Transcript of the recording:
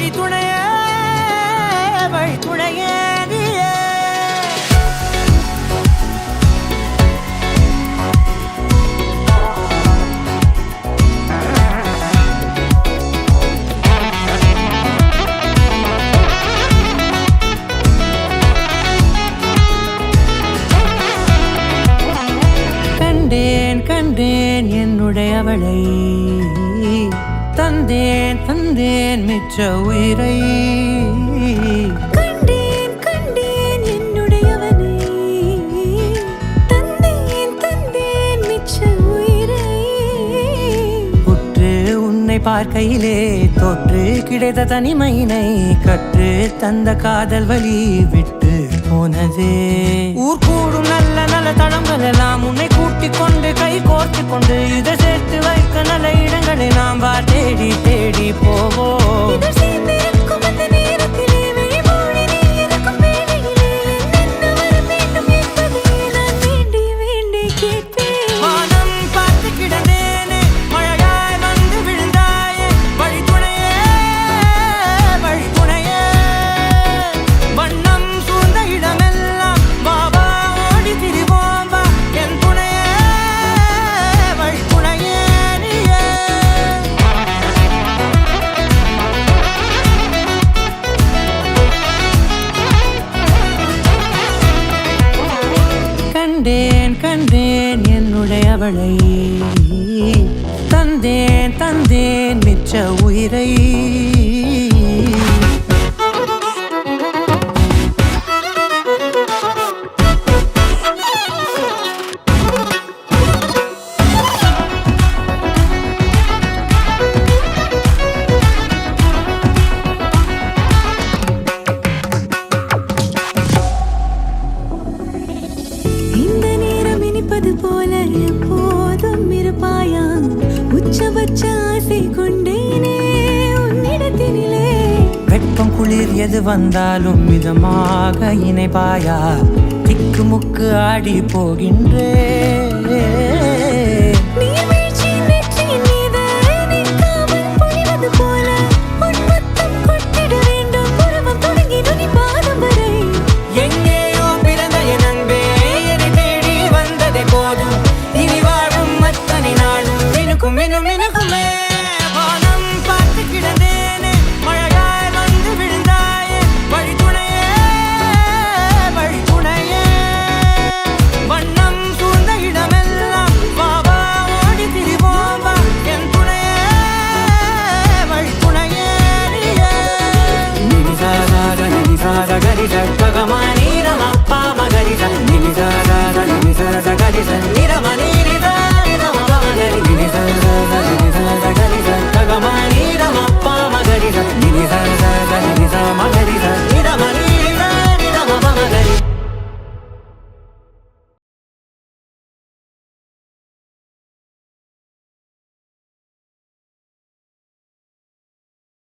வழித்துணையே வழித்துணையே கண்டேன் என்னுடைய அவளை தந்தேன் தந்தேன் மிச்ச உயிரை கண்டேன் என்னுடையவனை தந்தேன் தந்தேன் மிச்ச உயிரை உற்று உன்னை பார்க்கையிலே தொற்று கிடைத்த தனிமையினை கற்று தந்த காதல் வழி விட்டு போனதே ஊர் கூடும் நல்ல நல்ல தளங்கள் எல்லாம் உன்னை கூட்டிக் கொண்டு கை கோர்த்து கொண்டு இதை சேர்த்து வைக்க நல்ல இடங்களை நாம் தேடி தேடி போவோம் கண்டேன் என்னுடைய அவளை தந்தேன் தந்தேன் மிச்ச உயிரை போல எப்போதும் இருப்பாயா உச்சபட்ச ஆசை கொண்டேனே உன்னிடத்தினிலே வெப்பம் குளிர் எது வந்தாலும் மிதமாக இணைப்பாயா திக்கு முக்கு ஆடி போகின்றே